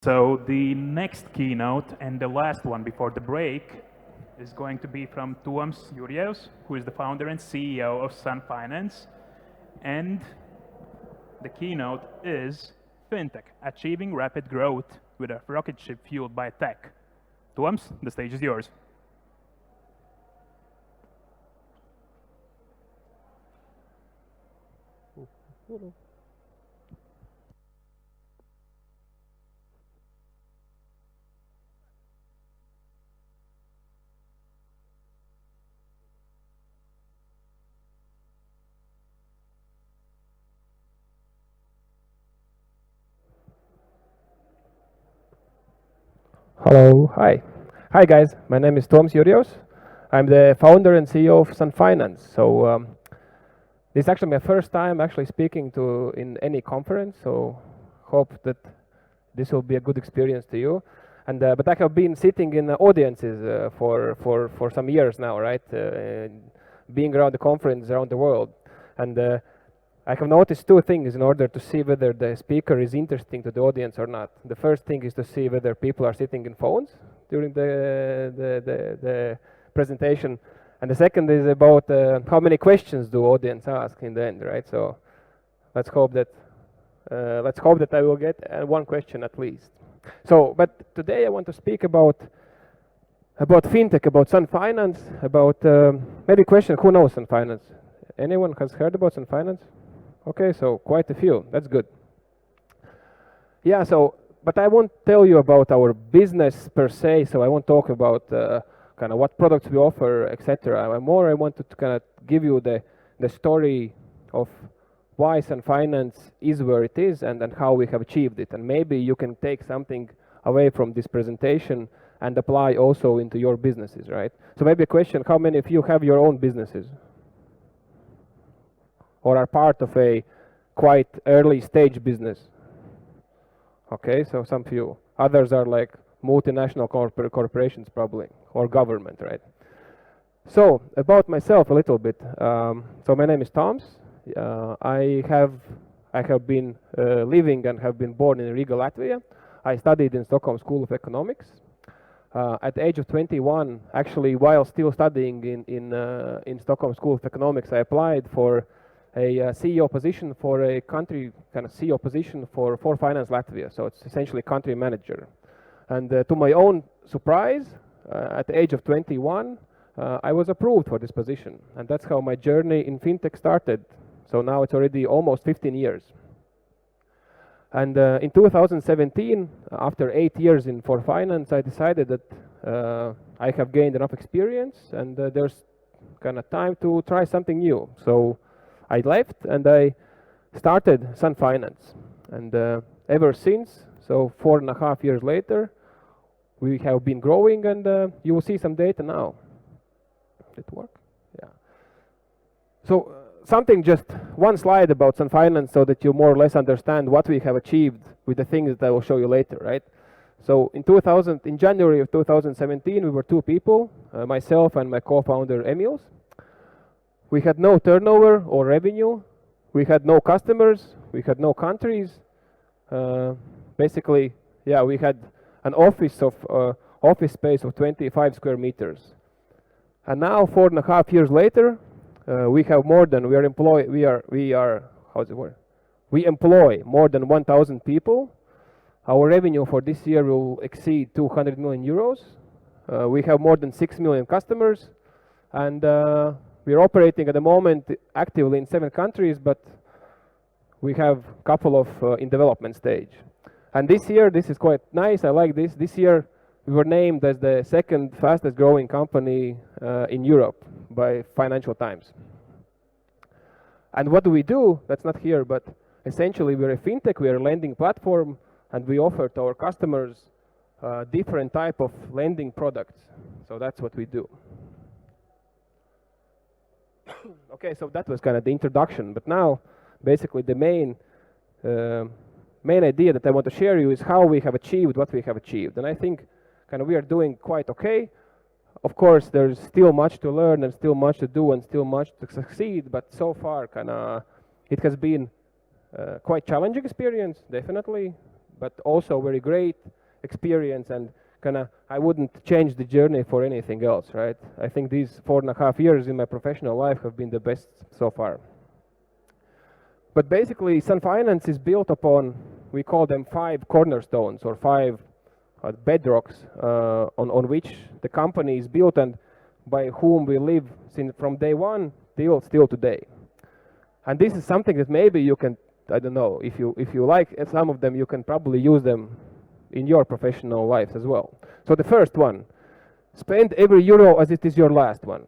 So the next keynote and the last one before the break is going to be from Jurjevs, who is the founder and CEO of Sun Finance. And the keynote is Fintech, achieving rapid growth with a rocket ship fueled by tech. Toms, the stage is yours. Hello, hi. Hi guys, my name is Jurjevs. I'm the founder and CEO of Sun Finance. So this is actually my first time actually speaking to in any conference. So hope that this will be a good experience to you. And but I have been sitting in audiences for some years now, right? Being around the conference around the world, and I have noticed two things in order to see whether the speaker is interesting to the audience or not. The first thing is to see whether people are sitting in phones during the presentation, and the second is about how many questions do audience ask in the end, right? So let's hope that I will get one question at least. So, but today I want to speak about fintech, about Sun Finance, about maybe question: who knows Sun Finance? Anyone has heard about Sun Finance? Okay, so quite a few. That's good. Yeah, so, but I won't tell you about our business per se, so I won't talk about kind of what products we offer, etc. More I wanted to kind of give you the story of why Sun Finance is where it is and how we have achieved it. And maybe you can take something away from this presentation and apply also into your businesses, right? So maybe a question: how many of you have your own businesses? Or are part of a quite early stage business? Okay, so some few. Others are like multinational corporations probably, or government, right? So about myself a little bit. So my name is Toms. I have been living and have been born in Riga, Latvia. I studied in Stockholm School of Economics. At the age of 21, actually, while still studying in Stockholm School of Economics, I applied for a CEO position for a country, kind of CEO position for Finance Latvia. So it's essentially country manager. And to my own surprise, at the age of 21, I was approved for this position. And that's how my journey in fintech started. So now it's already almost 15 years. And in 2017, after 8 years in for finance, I decided that I have gained enough experience and there's kind of time to try something new. So I left and I started Sun Finance. And ever since, so 4.5 years later, we have been growing, and you will see some data now. Did it work? Yeah. So something, just one slide about Sun Finance so that you more or less understand what we have achieved with the things that I will show you later, right? So in January of 2017, we were two people, myself and my co-founder Emils. We had no turnover or revenue. We had no customers. We had no countries. Basically, yeah, we had an office space of 25 square meters. And now, 4.5 years later, we have more than we employ more than 1,000 people. Our revenue for this year will exceed 200 million euros. We have more than 6 million customers, and we're operating at the moment actively in 7 countries, but we have a couple of in development stage. And this year, this is quite nice. I like this. This year, we were named as the second fastest growing company in Europe by Financial Times. And what do we do? That's not here, but essentially we're a fintech, we're a lending platform, and we offer to our customers different type of lending products. So that's what we do. Okay, so that was kind of the introduction, but now basically the main idea that I want to share you is how we have achieved what we have achieved. And I think kind of we are doing quite okay. Of course, there's still much to learn and still much to do and still much to succeed, but so far kind of it has been quite challenging experience, definitely. but also very great experience, and I wouldn't change the journey for anything else, right? I think these 4.5 years in my professional life have been the best so far. But basically, Sun Finance is built upon, we call them 5 cornerstones or 5 bedrocks on which the company is built and by whom we live from day one till still today. And this is something that maybe you can, I don't know, if you like some of them, you can probably use them in your professional life as well. So the first one, spend every euro as it is your last one.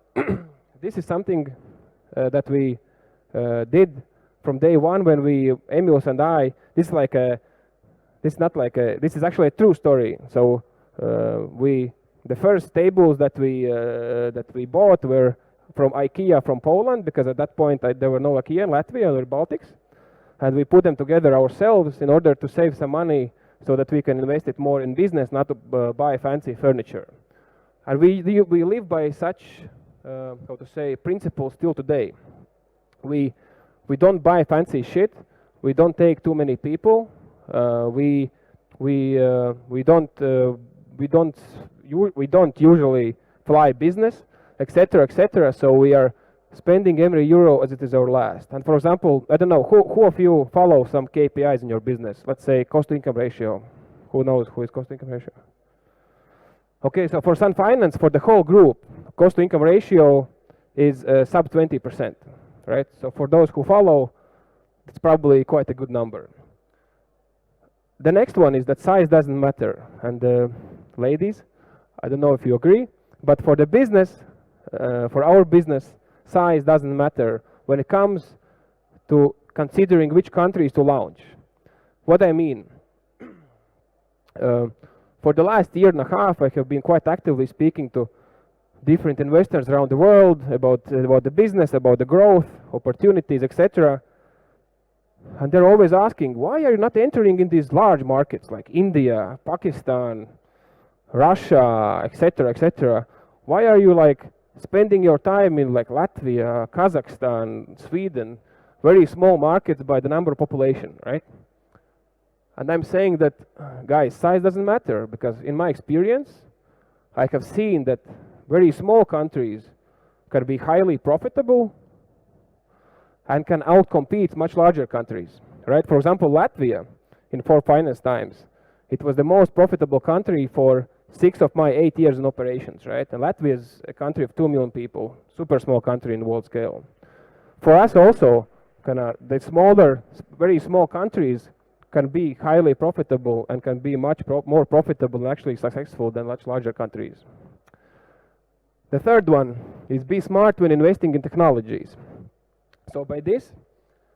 This is something that we did from day one when we, Emils and I, this is actually a true story. So the first tables that we bought were from IKEA from Poland, because at that point there were no IKEA in Latvia or Baltics, and we put them together ourselves in order to save some money so that we can invest it more in business, not to buy fancy furniture. And we live by such how to say principles still today. We don't buy fancy shit. We don't take too many people. We don't usually fly business, etc., etc. So we are spending every euro as it is our last. And for example, I don't know who of you follow some KPIs in your business. Let's say cost to income ratio. Who knows who is cost to income ratio? Okay, so for Sun Finance, for the whole group, cost to income ratio is sub 20%, right? So for those who follow, it's probably quite a good number. The next one is that size doesn't matter. And ladies, I don't know if you agree, but for the business, for our business, size doesn't matter when it comes to considering which countries to launch. What I mean, for the last 1.5 years, I have been quite actively speaking to different investors around the world about the business, about the growth, opportunities, etc. And they're always asking, why are you not entering in these large markets like India, Pakistan, Russia, etc., etc.? Why are you like spending your time in like Latvia, Kazakhstan, Sweden, very small markets by the number of population, right? And I'm saying that, guys, size doesn't matter, because in my experience, I have seen that very small countries can be highly profitable and can outcompete much larger countries, right? For example, Latvia, in 4 finance times, it was the most profitable country for 6 of my 8 years in operations, right? And Latvia is a country of 2 million people, super small country in world scale. For us also, the smaller, very small countries can be highly profitable and can be much more profitable and actually successful than much larger countries. The third one is be smart when investing in technologies. So by this,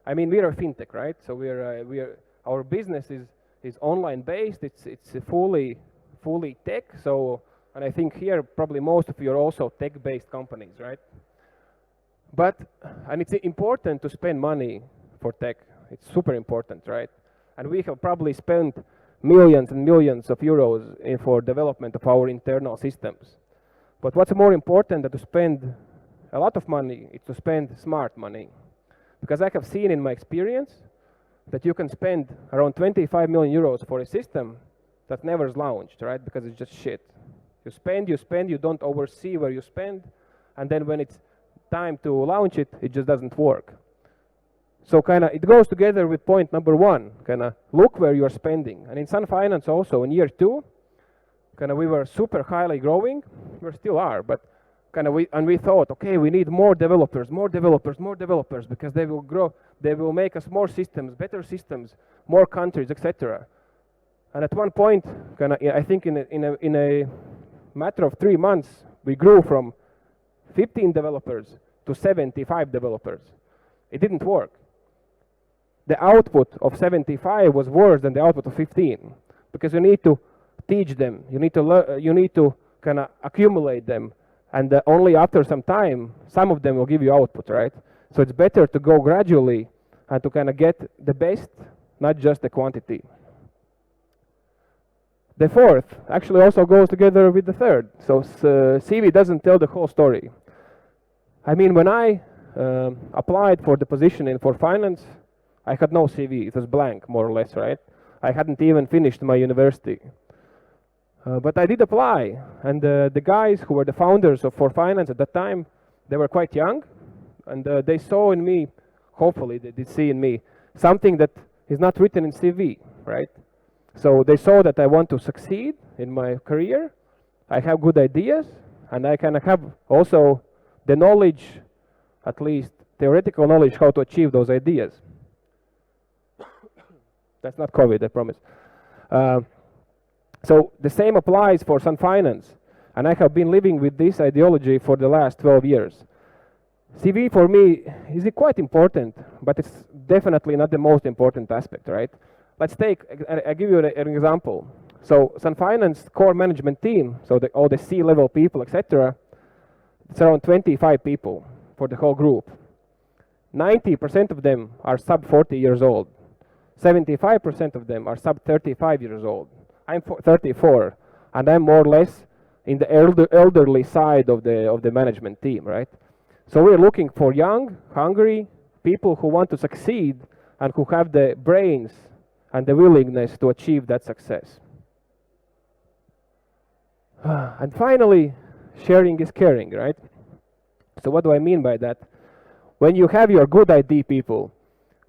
I mean we are a fintech, right? So our business is online based. It's fully tech. So, and I think here probably most of you are also tech based companies, right? And it's important to spend money for tech. It's super important, right? And we have probably spent millions and millions of euros for development of our internal systems. But what's more important than to spend a lot of money is to spend smart money. Because I have seen in my experience that you can spend around 25 million euros for a system that never is launched, right? Because it's just shit. You spend, you don't oversee where you spend, and then when it's time to launch it, it just doesn't work. So it goes together with point number 1, look where you're spending. And in Sun Finance also, in year 2, we were super highly growing. We still are, but we thought, okay, we need more developers, because they will grow, they will make us more systems, better systems, more countries, etc. And at one point, I think in a matter of 3 months, we grew from 15 developers to 75 developers. It didn't work. The output of 75 was worse than the output of 15, because you need to teach them, you need to accumulate them, and only after some time, some of them will give you output, right? So it's better to go gradually and to get the best, not just the quantity. The fourth actually also goes together with the third. So CV doesn't tell the whole story. I mean, when I applied for the position in for finance, I had no CV. It was blank, more or less, right? I hadn't even finished my university. But I did apply, and the guys who were the founders of For Finance at that time, they were quite young, and they saw in me, hopefully they did see in me, something that is not written in CV, right? So they saw that I want to succeed in my career, I have good ideas, and I kind of have also the knowledge, at least theoretical knowledge, how to achieve those ideas. That's not COVID, I promise. So the same applies for Sun Finance, and I have been living with this ideology for the last 12 years. CV for me is quite important, but it's definitely not the most important aspect, right? Let's take, I give you an example. So Sun Finance core management team, so all the C-level people, etc., it's around 25 people for the whole group. 90% of them are sub 40 years old. 75% of them are sub 35 years old. I'm 34, and I'm more or less in the elderly side of the management team, right? So we're looking for young, hungry people who want to succeed and who have the brains and the willingness to achieve that success. And finally, sharing is caring, right? So what do I mean by that? When you have your good ID people,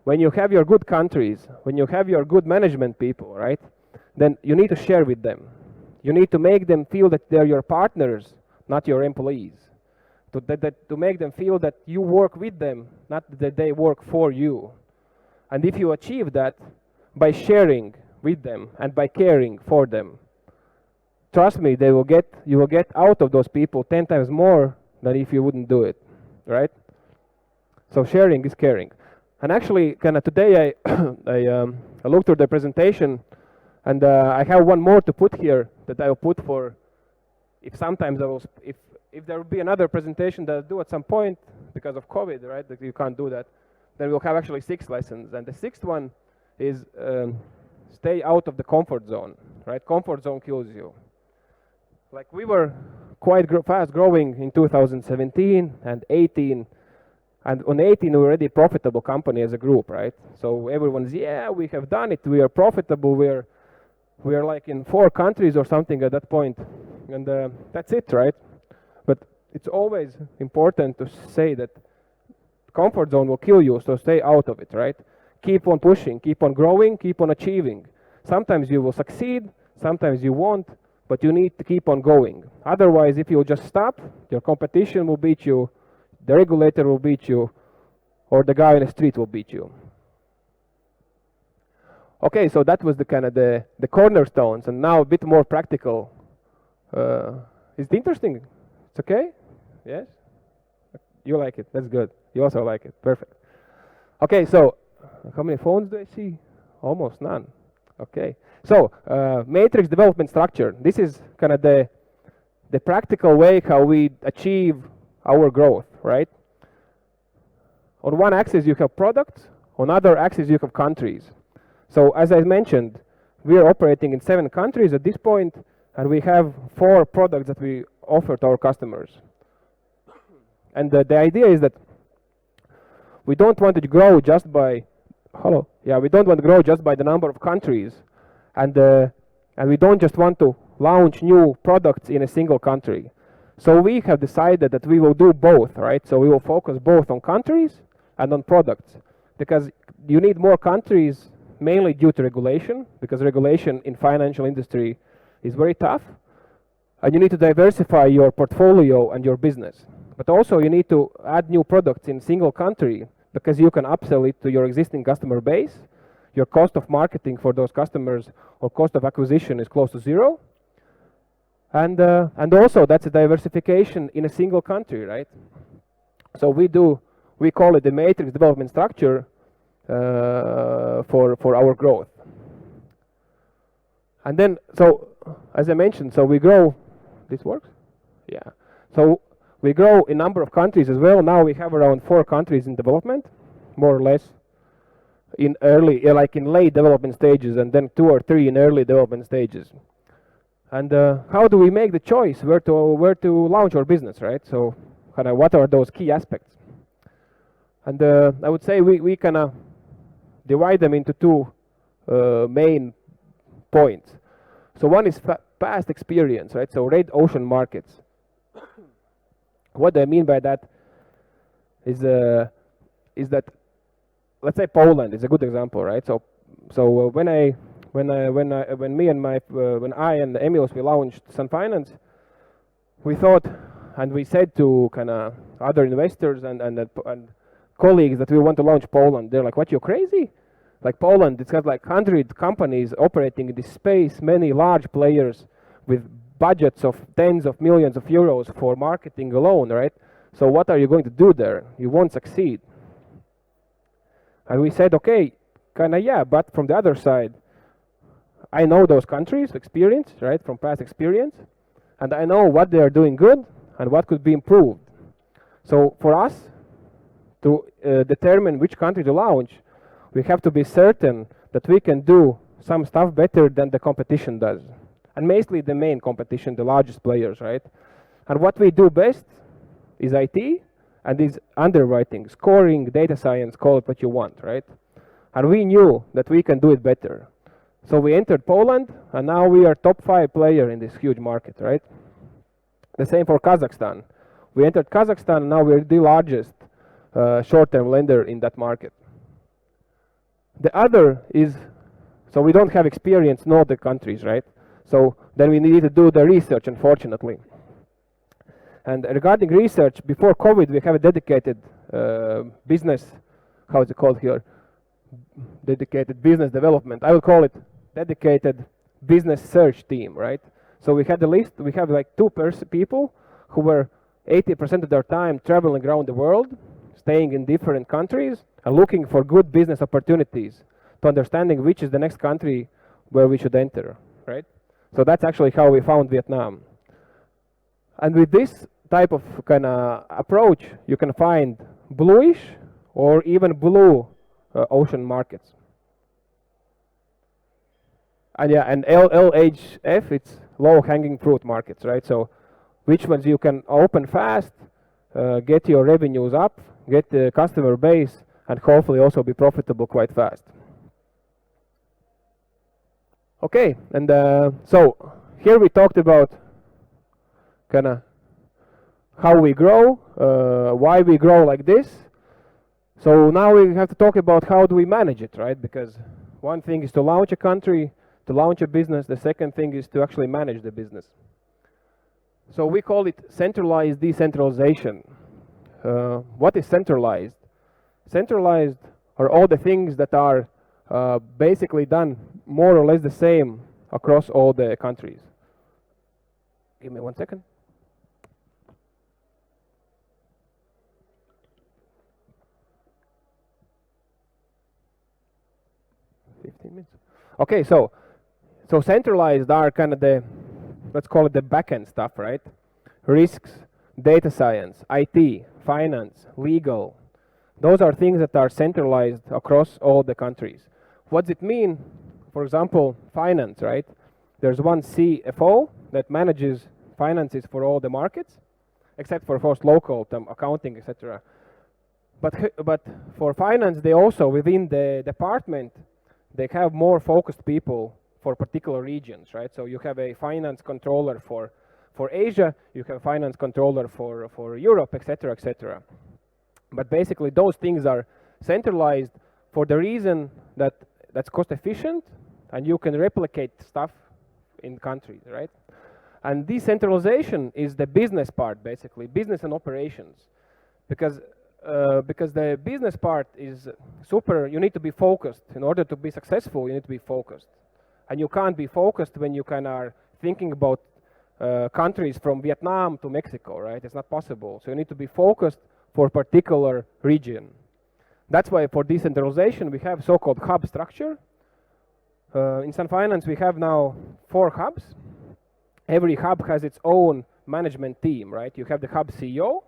when you have your good countries, when you have your good management people, right? Then you need to share with them. You need to make them feel that they're your partners, not your employees. To make them feel that you work with them, not that they work for you. And if you achieve that by sharing with them and by caring for them, trust me, you will get out of those people 10 times more than if you wouldn't do it, right? So sharing is caring. And actually, kind of today I looked through the presentation, and I have one more to put here that I will put for if sometimes if there will be another presentation that I'll do at some point because of COVID, right? That you can't do that. Then we'll have actually 6 lessons, and the 6th one is stay out of the comfort zone, right? Comfort zone kills you. Like we were quite fast growing in 2017 and 18. And on 18, we were already a profitable company as a group, right? So everyone's, yeah, we have done it. We are profitable. We are like in 4 countries or something at that point. And that's it, right? But it's always important to say that comfort zone will kill you, so stay out of it, right? Keep on pushing, keep on growing, keep on achieving. Sometimes you will succeed, sometimes you won't, but you need to keep on going. Otherwise, if you just stop, your competition will beat you, the regulator will beat you, or the guy in the street will beat you. Okay, so that was the kind of the cornerstones, and now a bit more practical. Is it interesting? It's okay? Yes? You like it, that's good. You also like it, perfect. Okay, so how many phones do I see? Almost none. Okay, so matrix development structure. This is kind of the practical way how we achieve our growth, right? On one axis you have products, on other axis you have countries. So as I mentioned, we are operating in 7 countries at this point, and we have 4 products that we offer to our customers. And the idea is that we don't want to grow just by we don't want to grow just by the number of countries, and we don't just want to launch new products in a single country. So we have decided that we will do both, right? So we will focus both on countries and on products, because you need more countries mainly due to regulation, because regulation in financial industry is very tough, and you need to diversify your portfolio and your business. But also you need to add new products in single country, because you can upsell it to your existing customer base. Your cost of marketing for those customers or cost of acquisition is close to 0. And also that's a diversification in a single country, right? So we call it the matrix development structure for our growth. And then, so as I mentioned, so we grow, this works? Yeah. So we grow in number of countries as well. Now we have around 4 countries in development, more or less, in early, like in late development stages, and then 2 or 3 in early development stages. And how do we make the choice where to launch our business, right? So kind of what are those key aspects? And I would say we kind of divide them into 2 main points. So one is past experience, right? So red ocean markets. What I mean by that is that, let's say Poland is a good example, right? So when I and Emios we launched Sun Finance, we thought and we said to kind of other investors and colleagues that we want to launch Poland. They're like, "What, you're crazy? Like Poland, it's got like 100 companies operating in this space, many large players with budgets of tens of millions of euros for marketing alone, right? So what are you going to do there? You won't succeed." And we said, okay, kind of yeah, but from the other side, I know those countries' experience, right, from past experience, and I know what they are doing good and what could be improved. So for us to determine which country to launch, we have to be certain that we can do some stuff better than the competition does. And mostly the main competition, the largest players, right? And what we do best is IT and is underwriting, scoring, data science, call it what you want, right? And we knew that we can do it better. So we entered Poland, and now we are top 5 player in this huge market, right? The same for Kazakhstan. We entered Kazakhstan, and now we're the largest short-term lender in that market. The other is, so we don't have experience in all the countries, right? So then we need to do the research, unfortunately. And regarding research, before COVID, we have a dedicated business, how is it called here? Dedicated business development. I will call it dedicated business search team, right? So we had the list, we have like 2 people who were 80% of their time traveling around the world, staying in different countries, and looking for good business opportunities to understanding which is the next country where we should enter, right? So that's actually how we found Vietnam. And with this type of kind of approach, you can find bluish or even blue ocean markets. And yeah, and LHF, it's low-hanging fruit markets, right? So which ones you can open fast, get your revenues up, get the customer base, and hopefully also be profitable quite fast. Okay, and so here we talked about kind of how we grow, why we grow like this. So now we have to talk about how do we manage it, right? Because one thing is to launch a country, to launch a business. The second thing is to actually manage the business. So we call it centralized decentralization. What is centralized? Centralized are all the things that are basically done more or less the same across all the countries. Give me 1 second. Okay, so centralized are kind of the, let's call it the back-end stuff, right? Risks, data science, IT, finance, legal. Those are things that are centralized across all the countries. What does it mean? For example, finance, right? There's one CFO that manages finances for all the markets, except for first local accounting, etc. But for finance, they also, within the department, they have more focused people for particular regions, right? So you have a finance controller for Asia, you have a finance controller for Europe, etc., etc. But basically those things are centralized for the reason that that's cost efficient and you can replicate stuff in countries, right? And decentralization is the business part, basically, business and operations. Because the business part is super, you need to be focused. In order to be successful, you need to be focused. And you can't be focused when you kind of are thinking about countries from Vietnam to Mexico, right? It's not possible. So you need to be focused for a particular region. That's why for decentralization, we have so-called hub structure. In Sun Finance, we have now 4 hubs. Every hub has its own management team, right? You have the hub CEO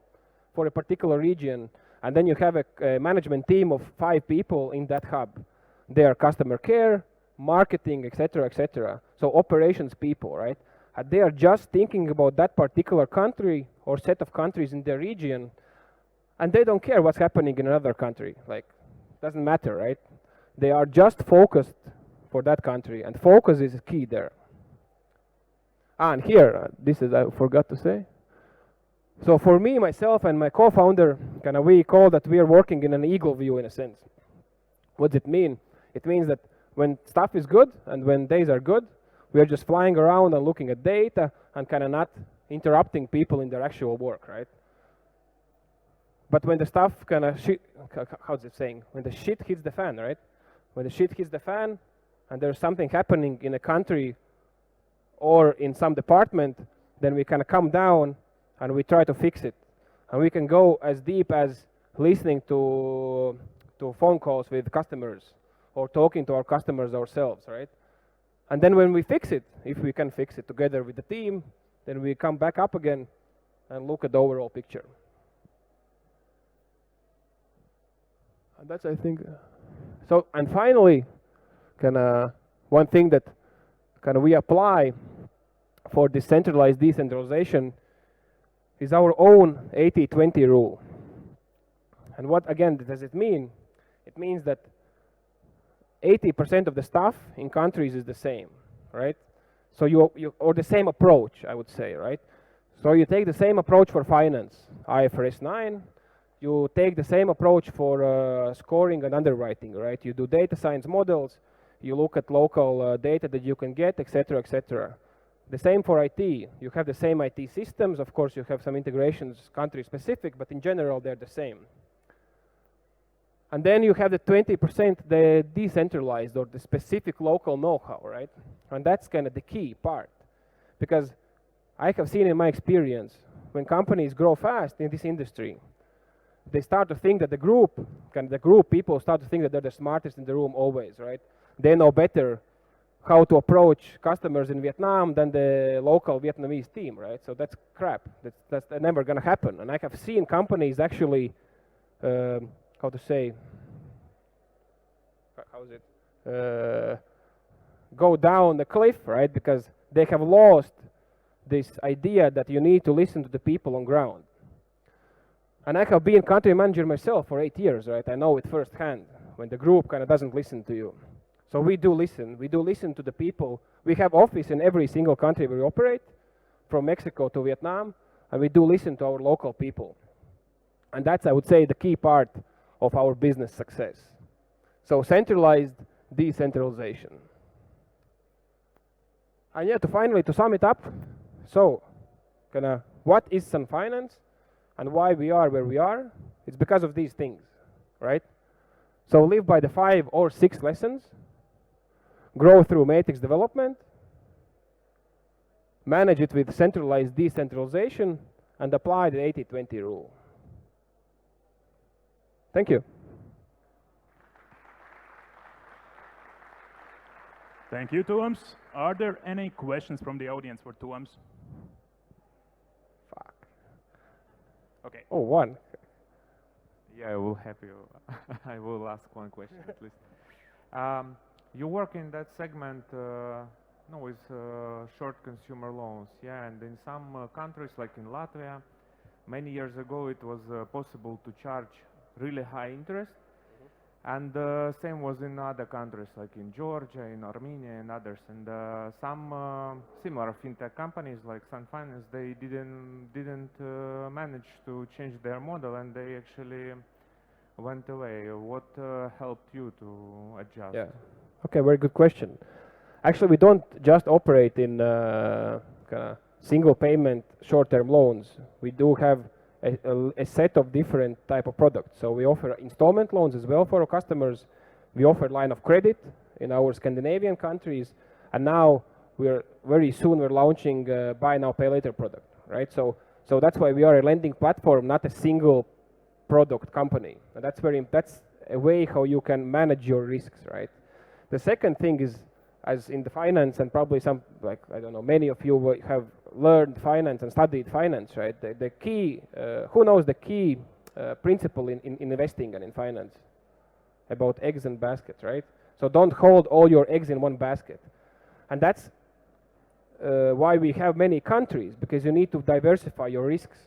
for a particular region, and then you have a management team of 5 people in that hub. They are customer care, marketing, etc., etc. So operations people, right? And they are just thinking about that particular country or set of countries in their region, and they don't care what's happening in another country. Like, doesn't matter, right? They are just focused for that country, and focus is key there. And here, this is I forgot to say. So for me, myself, and my co-founder, we call that we are working in an eagle view in a sense. What does it mean? It means that when stuff is good and when days are good, we are just flying around and looking at data and not interrupting people in their actual work, right? But when the stuff how's it saying? When the shit hits the fan, right? When the shit hits the fan and there's something happening in a country or in some department, then we come down and we try to fix it. And we can go as deep as listening to phone calls with customers or talking to our customers ourselves, right? And then when we fix it, if we can fix it together with the team, then we come back up again and look at the overall picture. And that's, I think, so. And finally, one thing that we apply for decentralized decentralization is our own 80-20 rule. And what again does it mean? It means that 80% of the stuff in countries is the same, right? So you or the same approach, I would say, right? So you take the same approach for finance, IFRS 9. You take the same approach for scoring and underwriting, right? You do data science models. You look at local data that you can get, etc., etc. The same for IT. You have the same IT systems. Of course, you have some integrations country specific, but in general, they're the same. And then you have the 20%, the decentralized or the specific local know-how, right? And that's the key part. Because I have seen in my experience, when companies grow fast in this industry, they start to think that the group people start to think that they're the smartest in the room always, right? They know better how to approach customers in Vietnam than the local Vietnamese team, right? So that's crap. That's never going to happen. And I have seen companies actually, how to say, go down the cliff, right? Because they have lost this idea that you need to listen to the people on ground. And I have been country manager myself for 8 years, right? I know it firsthand when the group doesn't listen to you. So we do listen. We do listen to the people. We have office in every single country where we operate, from Mexico to Vietnam, and we do listen to our local people. And that's, I would say, the key part of our business success. So centralized decentralization. And yeah, to sum it up, so what is Sun Finance and why we are where we are? It's because of these things, right? So live by the 5 or 6 lessons, grow through matrix development, manage it with centralized decentralization, and apply the 80-20 rule. Thank you. Thank you, Tuoms. Are there any questions from the audience for Tuoms? Fuck. Okay. Oh, one. Yeah, I will help you. I will ask one question at least. You work in that segment with short consumer loans, yeah, and in some countries like in Latvia, many years ago it was possible to charge really high interest, and same was in other countries like in Georgia, in Armenia, and others. And some similar fintech companies like Sun Finance, they didn't manage to change their model, and they actually went away. What helped you to adjust? Yeah. Okay, very good question. Actually, we don't just operate in single payment short-term loans. We do have a set of different type of products. So we offer installment loans as well for our customers. We offer line of credit in our Scandinavian countries, and now very soon we're launching buy now pay later product, right? So that's why we are a lending platform, not a single product company. And that's a way how you can manage your risks, right? The second thing is, as in the finance, and probably some, like, I don't know, many of you have learned finance and studied finance, right? The key, who knows the key principle in investing and in finance? About eggs and baskets, right? So don't hold all your eggs in one basket. And that's why we have many countries, because you need to diversify your risks.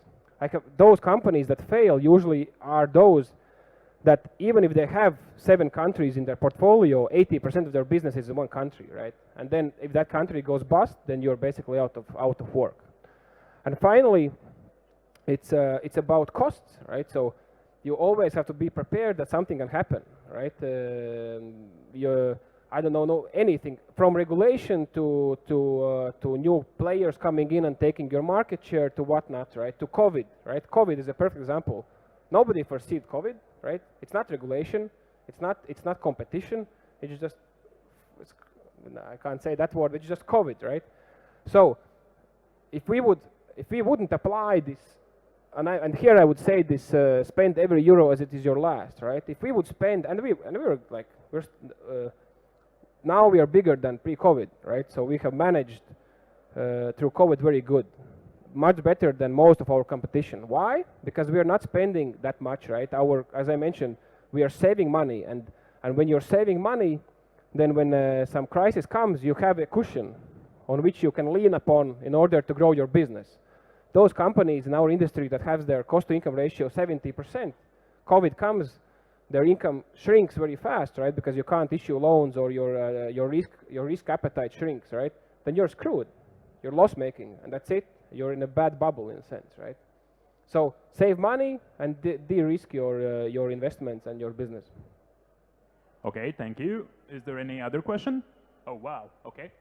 Like those companies that fail usually are those that even if they have 7 countries in their portfolio, 80% of their business is in one country, right? And then if that country goes bust, then you're basically out of work. And finally, it's about costs, right? So you always have to be prepared that something can happen, right? I don't know anything from regulation to new players coming in and taking your market share to whatnot, right? To COVID, right? COVID is a perfect example. Nobody foreseed COVID, right? It's not regulation, it's not competition. It's just I can't say that word. It's just COVID, right? So if we wouldn't apply this, and here I would say this: spend every euro as it is your last, right? If we would spend, and we were like now we are bigger than pre-COVID, right? So we have managed through COVID very good, much better than most of our competition. Why? Because we are not spending that much, right? As I mentioned, we are saving money, and when you're saving money, then when some crisis comes, you have a cushion on which you can lean upon in order to grow your business. Those companies in our industry that have their cost-to-income ratio 70%, COVID comes, their income shrinks very fast, right? Because you can't issue loans, or your risk appetite shrinks, right? Then you're screwed. You're loss making, and that's it. You're in a bad bubble in a sense, right? So save money and de-risk your investments and your business. Okay, thank you. Is there any other question? Oh wow. Okay.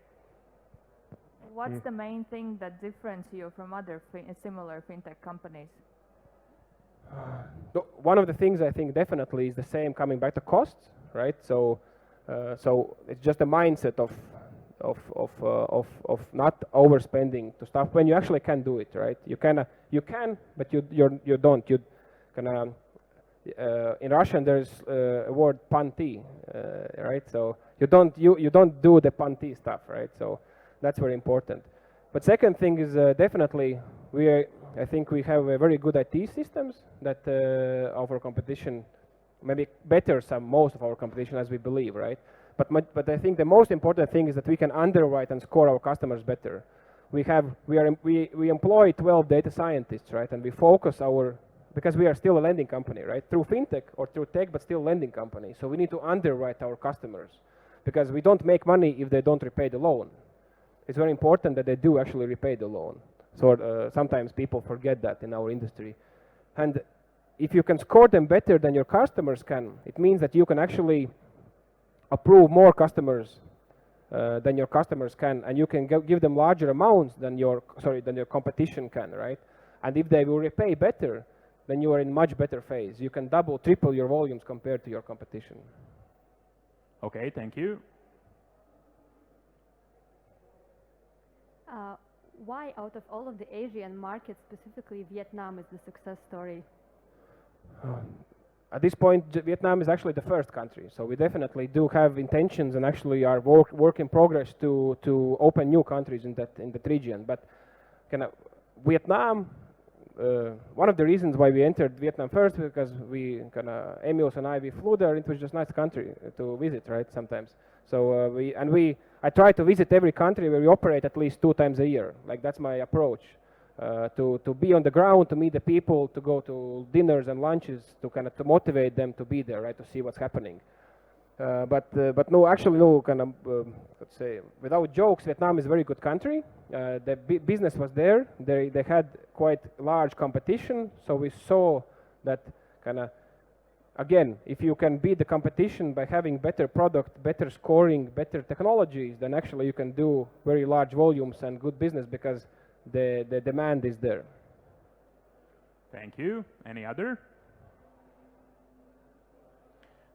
What's the main thing that differentiates you from other similar fintech companies? One of the things I think definitely is the same, coming back to costs, right? So it's just a mindset of not overspending to stuff when you actually can do it, right? You can, but you don't. You can. In Russian, there's a word "panty," right? So you don't do the panty stuff, right? So that's very important. But second thing is definitely I think we have a very good IT systems that of our competition, maybe better most of our competition, as we believe, right? But I think the most important thing is that we can underwrite and score our customers better. We employ 12 data scientists, right? And we focus because we are still a lending company, right? Through fintech or through tech, but still lending company. So we need to underwrite our customers, because we don't make money if they don't repay the loan. It's very important that they do actually repay the loan. So sometimes people forget that in our industry. And if you can score them better than your customers can, it means that you can actually approve more customers than your customers can, and you can give them larger amounts than your competition can, right? And if they will repay better, then you are in much better phase. You can double, triple your volumes compared to your competition. Okay, thank you. Why, out of all of the Asian markets, specifically Vietnam is the success story? At this point, Vietnam is actually the first country. So we definitely do have intentions, and actually are work in progress to open new countries in that region. But Vietnam, one of the reasons why we entered Vietnam first, because Emils and we flew there. It was just a nice country to visit, right? Sometimes. So I try to visit every country where we operate at least 2 times a year. Like, that's my approach. To be on the ground, to meet the people, to go to dinners and lunches, to motivate them to be there, right? To see what's happening. But no, actually, no, let's say, without jokes, Vietnam is a very good country. The business was there. They had quite large competition. So we saw that again, if you can beat the competition by having better product, better scoring, better technologies, then actually you can do very large volumes and good business, because the demand is there. Thank you. Any other?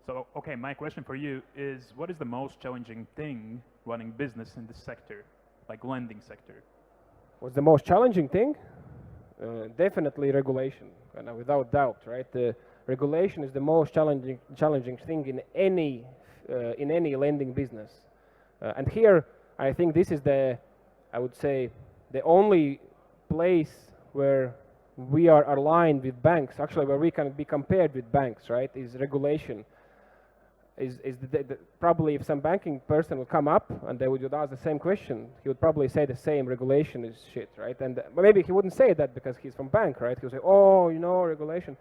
So, okay, my question for you is, what is the most challenging thing running business in this sector, like lending sector? What's the most challenging thing? Definitely regulation, without doubt, right? Regulation is the most challenging thing in any lending business. And here, I think this is I would say, the only place where we are aligned with banks, actually where we can be compared with banks, right, is regulation. Probably if some banking person would come up and they would ask the same question, he would probably say the same: regulation is shit, right? And maybe he wouldn't say that because he's from bank, right? He would say, oh, regulation.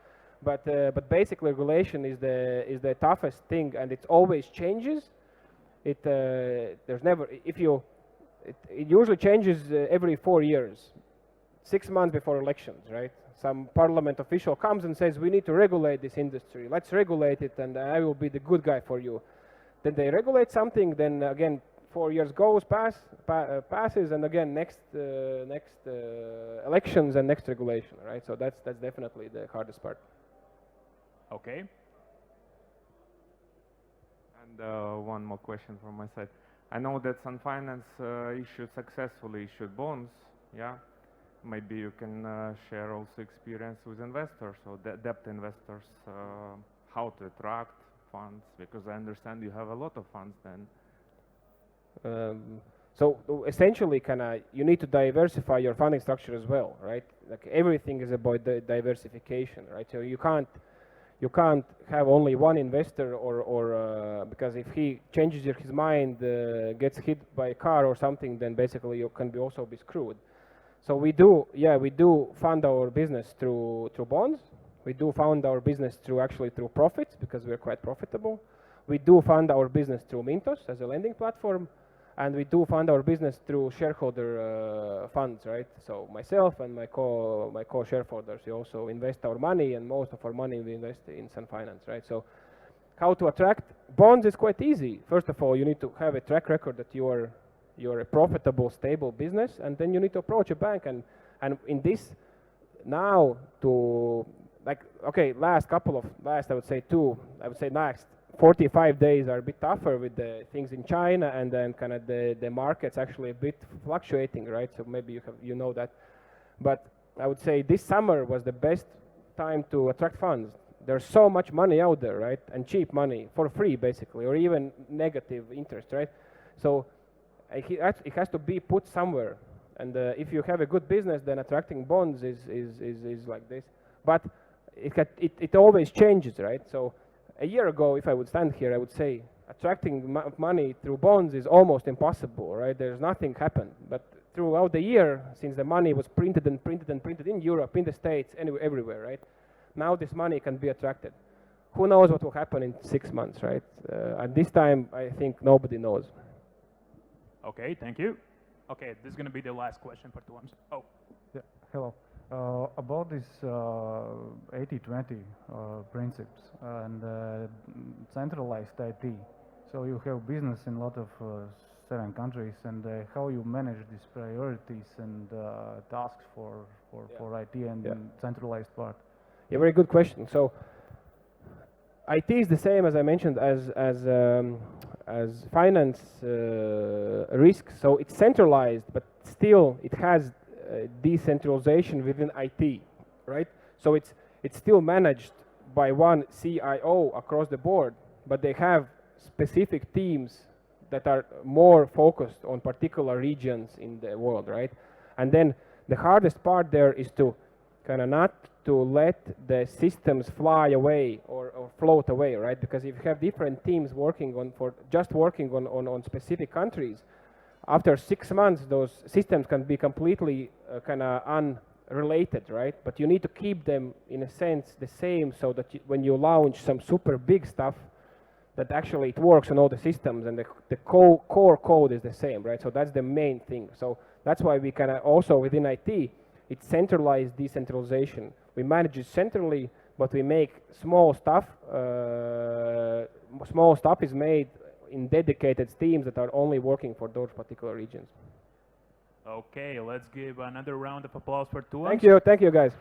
But basic regulation is the toughest thing, and it always changes. There's never it usually changes every 4 years, 6 months before elections, right? Some parliament official comes and says we need to regulate this industry. Let's regulate it, and I will be the good guy for you. Then they regulate something. Then again, 4 years passes, and again next elections and next regulation, right? So that's definitely the hardest part. Okay. And one more question from my side. I know that Sun Finance successfully issued bonds. Yeah, maybe you can share also experience with investors or debt investors, how to attract funds, because I understand you have a lot of funds then. So essentially, you need to diversify your funding structure as well, right? Like everything is about the diversification, right? So you can't have only one investor, or because if he changes his mind, gets hit by a car or something, then basically you can also be screwed. So we do fund our business through bonds. We do fund our business through profits, because we're quite profitable. We do fund our business through Mintos as a lending platform, and we do fund our business through shareholder funds, right? So myself and my co-shareholders, we also invest our money, and most of our money we invest in Sun Finance, right? So how to attract bonds is quite easy. First of all, you need to have a track record that you're a profitable, stable business, and then you need to approach a bank, and in this now to last 45 days are a bit tougher with the things in China, and then the market's actually a bit fluctuating, right? So maybe you know that. But I would say this summer was the best time to attract funds. There's so much money out there, right? And cheap money for free, basically, or even negative interest, right? So it has to be put somewhere. And if you have a good business, then attracting bonds is like this. But it always changes, right? So a year ago, if I would stand here, I would say attracting money through bonds is almost impossible, right? There's nothing happened. But throughout the year, since the money was printed and printed and printed in Europe, in the States, everywhere, right? Now this money can be attracted. Who knows what will happen in 6 months, right? At this time, I think nobody knows. Okay, thank you. Okay, this is going to be the last question for Toms. Oh. Yeah, hello. About this 80-20 principles and centralized IT. So you have business in a lot of 7 countries, and how you manage these priorities and tasks for IT and centralized part? Yeah, very good question. So IT is the same, as I mentioned, as finance risk. So it's centralized, but still it has decentralization within IT, right? So it's still managed by one CIO across the board, but they have specific teams that are more focused on particular regions in the world, right? And then the hardest part there is to not to let the systems fly away or float away, right? Because if you have different teams working on specific countries, after 6 months, those systems can be completely unrelated, right? But you need to keep them, in a sense, the same, so that when you launch some super big stuff, that actually it works on all the systems, and the core code is the same, right? So that's the main thing. So that's why we also within IT, it's centralized decentralization. We manage it centrally, but we make small stuff. Small stuff is made in dedicated teams that are only working for those particular regions. Okay, let's give another round of applause for Toms. Thank you guys.